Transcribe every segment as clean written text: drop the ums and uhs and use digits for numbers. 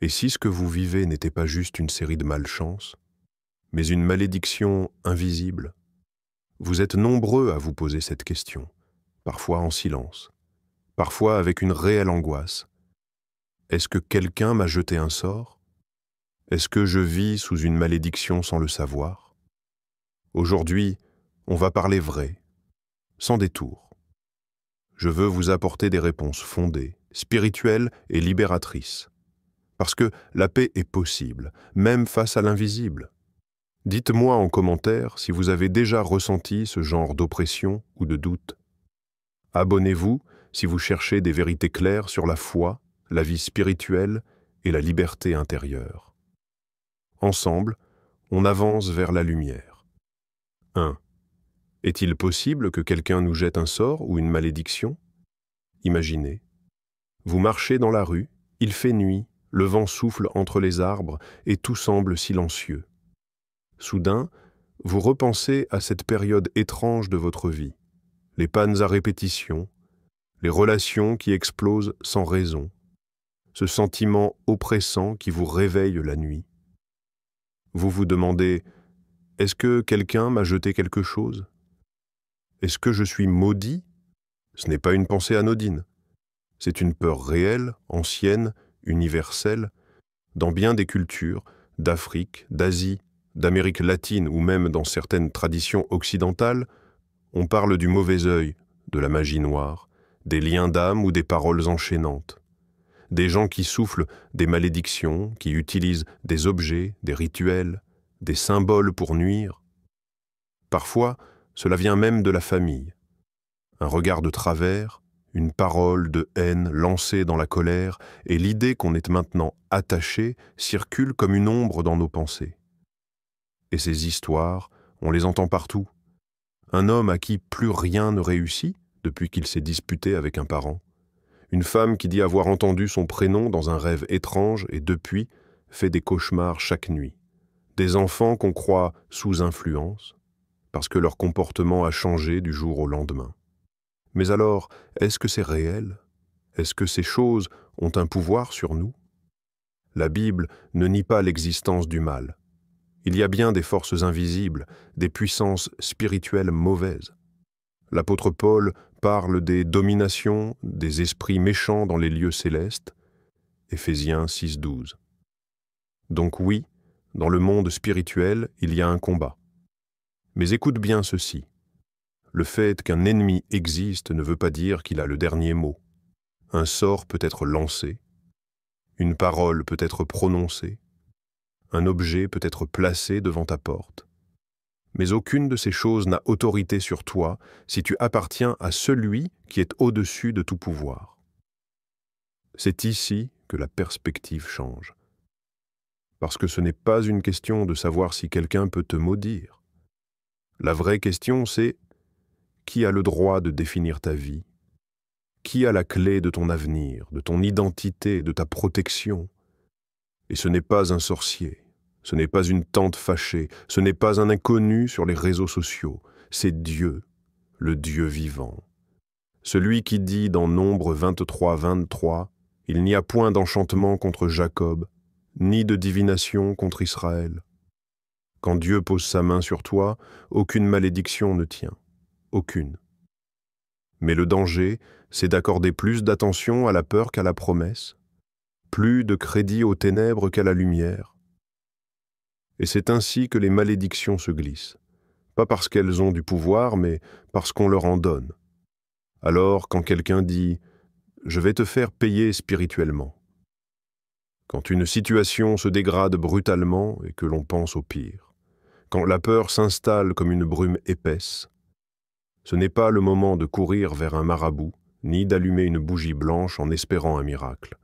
Et si ce que vous vivez n'était pas juste une série de malchances, mais une malédiction invisible? Vous êtes nombreux à vous poser cette question, parfois en silence, parfois avec une réelle angoisse. Est-ce que quelqu'un m'a jeté un sort? Est-ce que je vis sous une malédiction sans le savoir? Aujourd'hui, on va parler vrai, sans détour. Je veux vous apporter des réponses fondées, spirituelles et libératrices. Parce que la paix est possible, même face à l'invisible. Dites-moi en commentaire si vous avez déjà ressenti ce genre d'oppression ou de doute. Abonnez-vous si vous cherchez des vérités claires sur la foi, la vie spirituelle et la liberté intérieure. Ensemble, on avance vers la lumière. 1. Est-il possible que quelqu'un nous jette un sort ou une malédiction? Imaginez. Vous marchez dans la rue, il fait nuit, le vent souffle entre les arbres et tout semble silencieux. Soudain, vous repensez à cette période étrange de votre vie, les pannes à répétition, les relations qui explosent sans raison, ce sentiment oppressant qui vous réveille la nuit. Vous vous demandez, est-ce que quelqu'un m'a jeté quelque chose? Est-ce que je suis maudit? Ce n'est pas une pensée anodine. C'est une peur réelle, ancienne, universelle, dans bien des cultures, d'Afrique, d'Asie, d'Amérique latine ou même dans certaines traditions occidentales, on parle du mauvais œil, de la magie noire, des liens d'âme ou des paroles enchaînantes. Des gens qui soufflent des malédictions, qui utilisent des objets, des rituels, des symboles pour nuire. Parfois, cela vient même de la famille. Un regard de travers, une parole de haine lancée dans la colère, et l'idée qu'on est maintenant attaché circule comme une ombre dans nos pensées. Et ces histoires, on les entend partout. Un homme à qui plus rien ne réussit depuis qu'il s'est disputé avec un parent. Une femme qui dit avoir entendu son prénom dans un rêve étrange et depuis fait des cauchemars chaque nuit. Des enfants qu'on croit sous influence, parce que leur comportement a changé du jour au lendemain. Mais alors, est-ce que c'est réel? Est-ce que ces choses ont un pouvoir sur nous? La Bible ne nie pas l'existence du mal. Il y a bien des forces invisibles, des puissances spirituelles mauvaises. L'apôtre Paul parle des dominations, des esprits méchants dans les lieux célestes. Éphésiens 6,12. Donc oui, dans le monde spirituel, il y a un combat. Mais écoute bien ceci. Le fait qu'un ennemi existe ne veut pas dire qu'il a le dernier mot. Un sort peut être lancé, une parole peut être prononcée, un objet peut être placé devant ta porte. Mais aucune de ces choses n'a autorité sur toi si tu appartiens à celui qui est au-dessus de tout pouvoir. C'est ici que la perspective change. Parce que ce n'est pas une question de savoir si quelqu'un peut te maudire. La vraie question, c'est qui a le droit de définir ta vie? Qui a la clé de ton avenir, de ton identité, de ta protection? Et ce n'est pas un sorcier, ce n'est pas une tante fâchée, ce n'est pas un inconnu sur les réseaux sociaux, c'est Dieu, le Dieu vivant. Celui qui dit dans Nombre 23, 23, « Il n'y a point d'enchantement contre Jacob, ni de divination contre Israël. » Quand Dieu pose sa main sur toi, aucune malédiction ne tient, aucune. Mais le danger, c'est d'accorder plus d'attention à la peur qu'à la promesse, plus de crédit aux ténèbres qu'à la lumière. Et c'est ainsi que les malédictions se glissent, pas parce qu'elles ont du pouvoir, mais parce qu'on leur en donne. Alors, quand quelqu'un dit « Je vais te faire payer spirituellement », quand une situation se dégrade brutalement et que l'on pense au pire, quand la peur s'installe comme une brume épaisse, ce n'est pas le moment de courir vers un marabout, ni d'allumer une bougie blanche en espérant un miracle.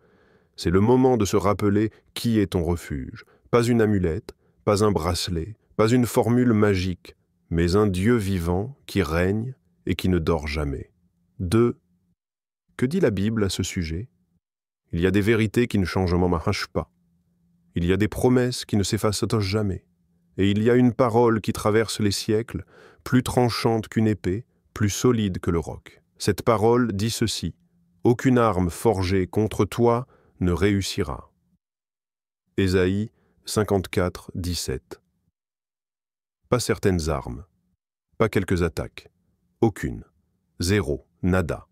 C'est le moment de se rappeler qui est ton refuge. Pas une amulette, pas un bracelet, pas une formule magique, mais un Dieu vivant qui règne et qui ne dort jamais. 2. Que dit la Bible à ce sujet? Il y a des vérités qui ne changent pas. Il y a des promesses qui ne s'effacent jamais. Et il y a une parole qui traverse les siècles, plus tranchante qu'une épée, plus solide que le roc. Cette parole dit ceci: « Aucune arme forgée contre toi ne réussira. » Ésaïe 54, 17. Pas certaines armes, pas quelques attaques, aucune, zéro, nada.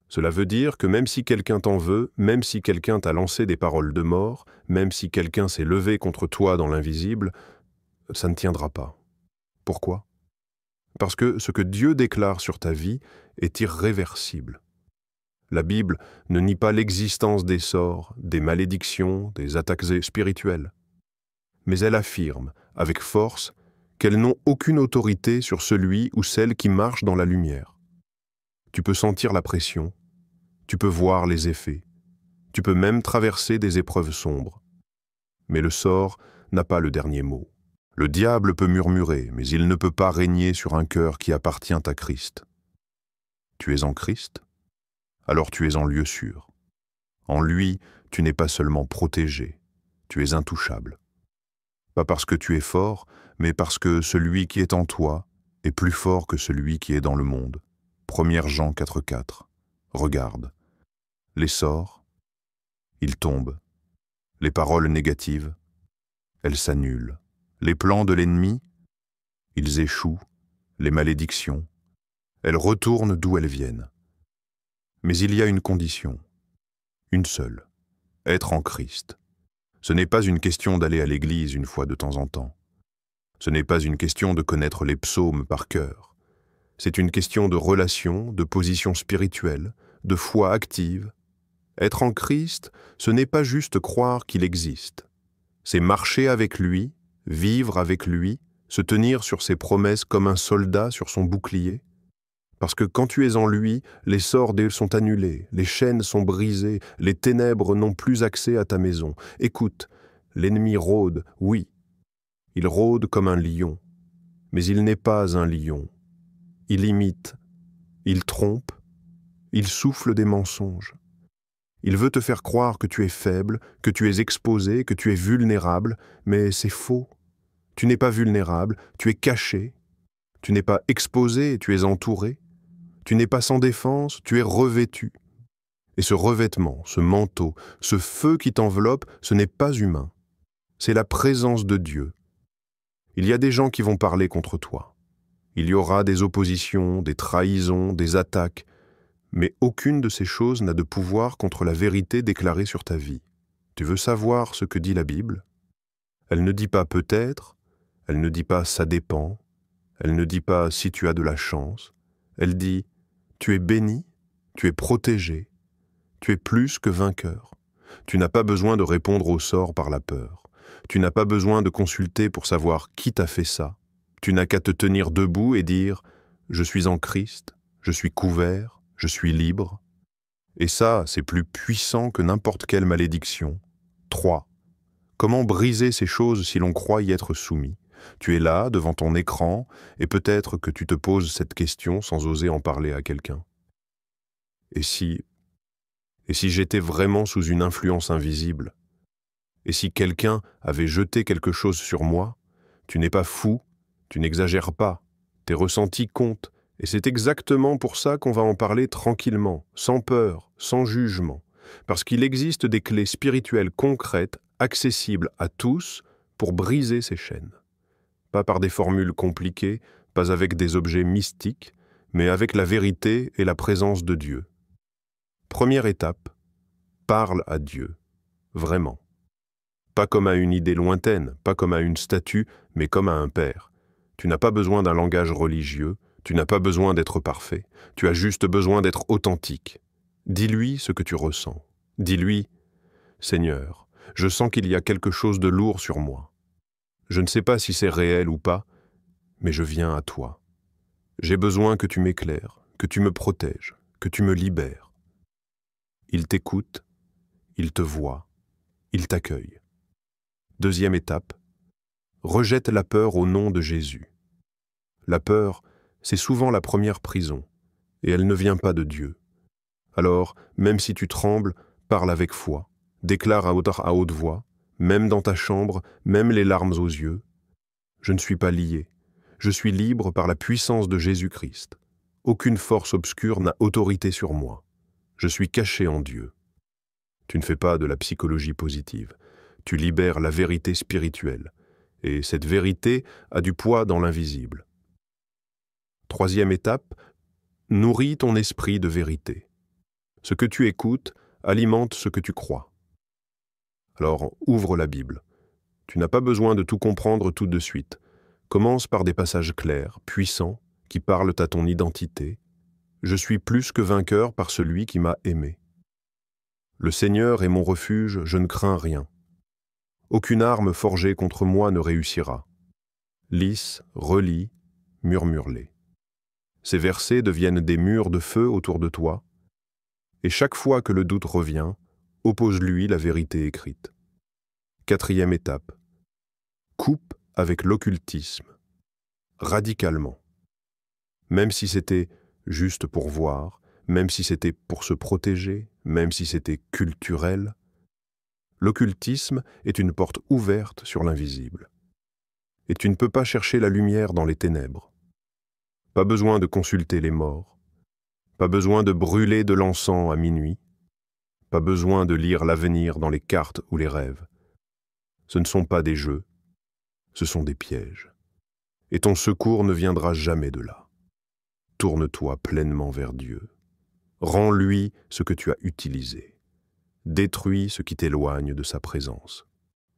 Cela veut dire que même si quelqu'un t'en veut, même si quelqu'un t'a lancé des paroles de mort, même si quelqu'un s'est levé contre toi dans l'invisible, ça ne tiendra pas. Pourquoi? Parce que ce que Dieu déclare sur ta vie est irréversible. La Bible ne nie pas l'existence des sorts, des malédictions, des attaques spirituelles. Mais elle affirme, avec force, qu'elles n'ont aucune autorité sur celui ou celle qui marche dans la lumière. Tu peux sentir la pression, tu peux voir les effets, tu peux même traverser des épreuves sombres. Mais le sort n'a pas le dernier mot. Le diable peut murmurer, mais il ne peut pas régner sur un cœur qui appartient à Christ. Tu es en Christ? Alors tu es en lieu sûr. En lui, tu n'es pas seulement protégé, tu es intouchable. Pas parce que tu es fort, mais parce que celui qui est en toi est plus fort que celui qui est dans le monde. 1 Jean 4,4. Regarde. Les sorts, ils tombent. Les paroles négatives, elles s'annulent. Les plans de l'ennemi, ils échouent. Les malédictions, elles retournent d'où elles viennent. Mais il y a une condition, une seule, être en Christ. Ce n'est pas une question d'aller à l'église une fois de temps en temps. Ce n'est pas une question de connaître les psaumes par cœur. C'est une question de relation, de position spirituelle, de foi active. Être en Christ, ce n'est pas juste croire qu'il existe. C'est marcher avec lui, vivre avec lui, se tenir sur ses promesses comme un soldat sur son bouclier. Parce que quand tu es en lui, les sorts sont annulés, les chaînes sont brisées, les ténèbres n'ont plus accès à ta maison. Écoute, l'ennemi rôde, oui, il rôde comme un lion, mais il n'est pas un lion. Il imite, il trompe, il souffle des mensonges. Il veut te faire croire que tu es faible, que tu es exposé, que tu es vulnérable, mais c'est faux. Tu n'es pas vulnérable, tu es caché. Tu n'es pas exposé, tu es entouré. Tu n'es pas sans défense, tu es revêtu. Et ce revêtement, ce manteau, ce feu qui t'enveloppe, ce n'est pas humain. C'est la présence de Dieu. Il y a des gens qui vont parler contre toi. Il y aura des oppositions, des trahisons, des attaques, mais aucune de ces choses n'a de pouvoir contre la vérité déclarée sur ta vie. Tu veux savoir ce que dit la Bible? Elle ne dit pas peut-être, elle ne dit pas ça dépend, elle ne dit pas si tu as de la chance, elle dit tu es béni, tu es protégé, tu es plus que vainqueur. Tu n'as pas besoin de répondre au sort par la peur. Tu n'as pas besoin de consulter pour savoir qui t'a fait ça. Tu n'as qu'à te tenir debout et dire « Je suis en Christ, je suis couvert, je suis libre ». Et ça, c'est plus puissant que n'importe quelle malédiction. 3. Comment briser ces choses si l'on croit y être soumis? Tu es là, devant ton écran, et peut-être que tu te poses cette question sans oser en parler à quelqu'un. Et si j'étais vraiment sous une influence invisible? Et si quelqu'un avait jeté quelque chose sur moi? Tu n'es pas fou, tu n'exagères pas, tes ressentis comptent, et c'est exactement pour ça qu'on va en parler tranquillement, sans peur, sans jugement, parce qu'il existe des clés spirituelles concrètes, accessibles à tous, pour briser ces chaînes. Pas par des formules compliquées, pas avec des objets mystiques, mais avec la vérité et la présence de Dieu. Première étape, parle à Dieu, vraiment. Pas comme à une idée lointaine, pas comme à une statue, mais comme à un père. Tu n'as pas besoin d'un langage religieux, tu n'as pas besoin d'être parfait, tu as juste besoin d'être authentique. Dis-lui ce que tu ressens. Dis-lui, « Seigneur, je sens qu'il y a quelque chose de lourd sur moi. Je ne sais pas si c'est réel ou pas, mais je viens à toi. J'ai besoin que tu m'éclaires, que tu me protèges, que tu me libères. » Il t'écoute, il te voit, il t'accueille. Deuxième étape, rejette la peur au nom de Jésus. La peur, c'est souvent la première prison, et elle ne vient pas de Dieu. Alors, même si tu trembles, parle avec foi, déclare à haute voix, même dans ta chambre, même les larmes aux yeux. Je ne suis pas lié, je suis libre par la puissance de Jésus-Christ. Aucune force obscure n'a autorité sur moi. Je suis caché en Dieu. Tu ne fais pas de la psychologie positive. Tu libères la vérité spirituelle, et cette vérité a du poids dans l'invisible. Troisième étape, nourris ton esprit de vérité. Ce que tu écoutes alimente ce que tu crois. Alors, ouvre la Bible. Tu n'as pas besoin de tout comprendre tout de suite. Commence par des passages clairs, puissants, qui parlent à ton identité. Je suis plus que vainqueur par celui qui m'a aimé. Le Seigneur est mon refuge, je ne crains rien. Aucune arme forgée contre moi ne réussira. Lis, relis, murmure-les. Ces versets deviennent des murs de feu autour de toi, et chaque fois que le doute revient, oppose-lui la vérité écrite. Quatrième étape. Coupe avec l'occultisme, radicalement. Même si c'était juste pour voir, même si c'était pour se protéger, même si c'était culturel, l'occultisme est une porte ouverte sur l'invisible. Et tu ne peux pas chercher la lumière dans les ténèbres. Pas besoin de consulter les morts, pas besoin de brûler de l'encens à minuit, pas besoin de lire l'avenir dans les cartes ou les rêves. Ce ne sont pas des jeux, ce sont des pièges. Et ton secours ne viendra jamais de là. Tourne-toi pleinement vers Dieu. Rends-lui ce que tu as utilisé. Détruis ce qui t'éloigne de sa présence.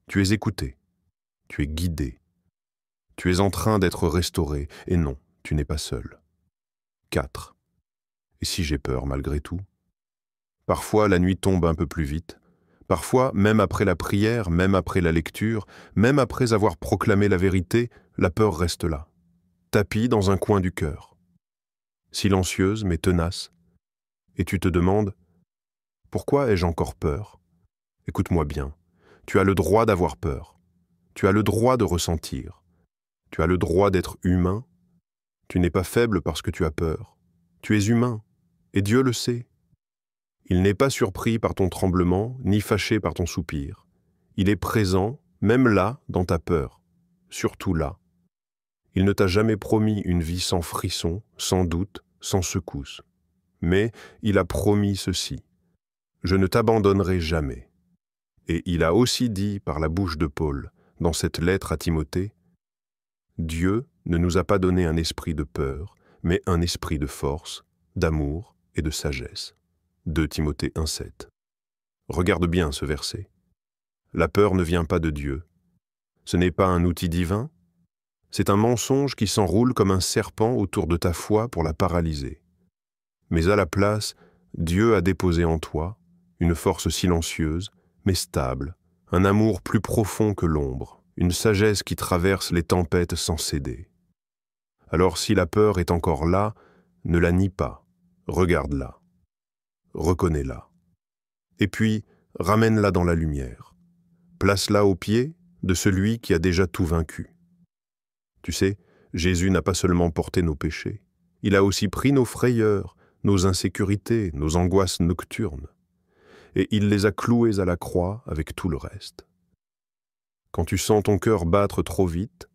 Tu es écouté, tu es guidé. Tu es en train d'être restauré, et non, tu n'es pas seul. 4. Et si j'ai peur malgré tout? Parfois, la nuit tombe un peu plus vite. Parfois, même après la prière, même après la lecture, même après avoir proclamé la vérité, la peur reste là, tapie dans un coin du cœur. Silencieuse mais tenace. Et tu te demandes, pourquoi ai-je encore peur? Écoute-moi bien, tu as le droit d'avoir peur. Tu as le droit de ressentir. Tu as le droit d'être humain. Tu n'es pas faible parce que tu as peur. Tu es humain, et Dieu le sait. Il n'est pas surpris par ton tremblement, ni fâché par ton soupir. Il est présent, même là, dans ta peur, surtout là. Il ne t'a jamais promis une vie sans frisson, sans doute, sans secousse. Mais il a promis ceci. Je ne t'abandonnerai jamais. Et il a aussi dit par la bouche de Paul, dans cette lettre à Timothée, Dieu ne nous a pas donné un esprit de peur, mais un esprit de force, d'amour et de sagesse. 2 Timothée 1,7. Regarde bien ce verset. La peur ne vient pas de Dieu. Ce n'est pas un outil divin. C'est un mensonge qui s'enroule comme un serpent autour de ta foi pour la paralyser. Mais à la place, Dieu a déposé en toi une force silencieuse, mais stable, un amour plus profond que l'ombre, une sagesse qui traverse les tempêtes sans céder. Alors si la peur est encore là, ne la nie pas, regarde-la. Reconnais-la. Et puis, ramène-la dans la lumière. Place-la aux pieds de celui qui a déjà tout vaincu. Tu sais, Jésus n'a pas seulement porté nos péchés, il a aussi pris nos frayeurs, nos insécurités, nos angoisses nocturnes, et il les a clouées à la croix avec tout le reste. Quand tu sens ton cœur battre trop vite,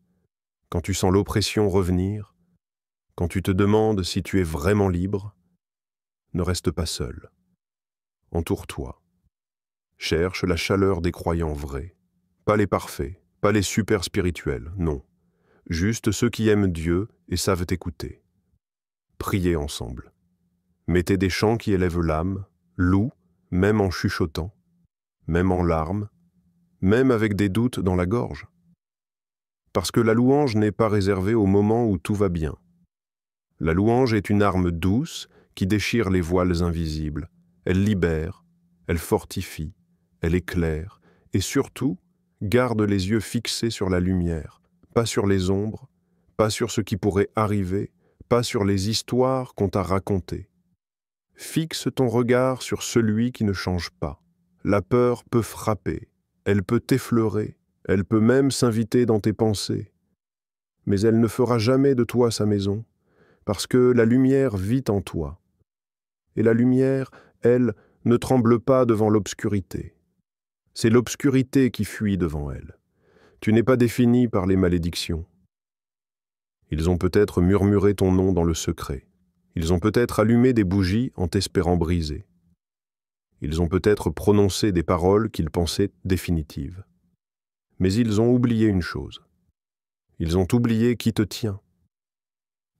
quand tu sens l'oppression revenir, quand tu te demandes si tu es vraiment libre, ne reste pas seul. Entoure-toi. Cherche la chaleur des croyants vrais, pas les parfaits, pas les super spirituels, non. Juste ceux qui aiment Dieu et savent écouter. Priez ensemble. Mettez des chants qui élèvent l'âme, louent, même en chuchotant, même en larmes, même avec des doutes dans la gorge. Parce que la louange n'est pas réservée au moment où tout va bien. La louange est une arme douce qui déchire les voiles invisibles. Elle libère, elle fortifie, elle éclaire et surtout garde les yeux fixés sur la lumière, pas sur les ombres, pas sur ce qui pourrait arriver, pas sur les histoires qu'on t'a racontées. Fixe ton regard sur celui qui ne change pas. La peur peut frapper, elle peut t'effleurer, elle peut même s'inviter dans tes pensées. Mais elle ne fera jamais de toi sa maison, parce que la lumière vit en toi. Et la lumière, elle, ne tremble pas devant l'obscurité. C'est l'obscurité qui fuit devant elle. Tu n'es pas défini par les malédictions. Ils ont peut-être murmuré ton nom dans le secret. Ils ont peut-être allumé des bougies en t'espérant briser. Ils ont peut-être prononcé des paroles qu'ils pensaient définitives. Mais ils ont oublié une chose. Ils ont oublié qui te tient.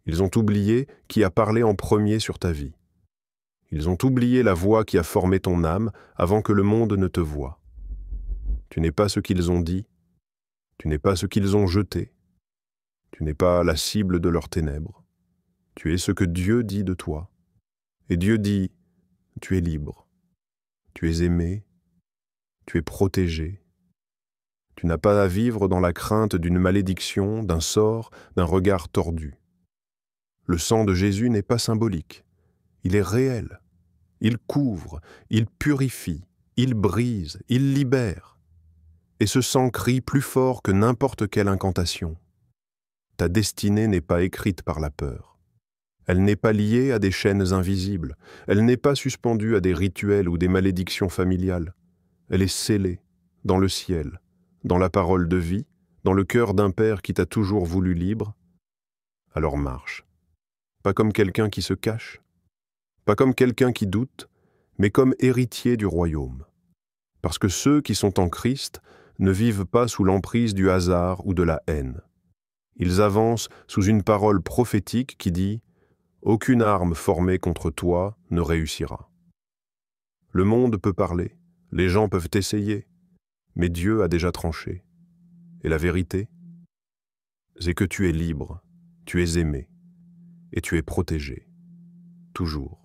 Ils ont oublié qui a parlé en premier sur ta vie. Ils ont oublié la voix qui a formé ton âme avant que le monde ne te voie. Tu n'es pas ce qu'ils ont dit, tu n'es pas ce qu'ils ont jeté, tu n'es pas la cible de leurs ténèbres. Tu es ce que Dieu dit de toi. Et Dieu dit, tu es libre, tu es aimé, tu es protégé. Tu n'as pas à vivre dans la crainte d'une malédiction, d'un sort, d'un regard tordu. Le sang de Jésus n'est pas symbolique, il est réel. Il couvre, il purifie, il brise, il libère. Et ce sang crie plus fort que n'importe quelle incantation. Ta destinée n'est pas écrite par la peur. Elle n'est pas liée à des chaînes invisibles. Elle n'est pas suspendue à des rituels ou des malédictions familiales. Elle est scellée dans le ciel, dans la parole de vie, dans le cœur d'un Père qui t'a toujours voulu libre. Alors marche. Pas comme quelqu'un qui se cache, pas comme quelqu'un qui doute, mais comme héritier du royaume. Parce que ceux qui sont en Christ ne vivent pas sous l'emprise du hasard ou de la haine. Ils avancent sous une parole prophétique qui dit « Aucune arme formée contre toi ne réussira ». Le monde peut parler, les gens peuvent essayer, mais Dieu a déjà tranché. Et la vérité, c'est que tu es libre, tu es aimé, et tu es protégé, toujours.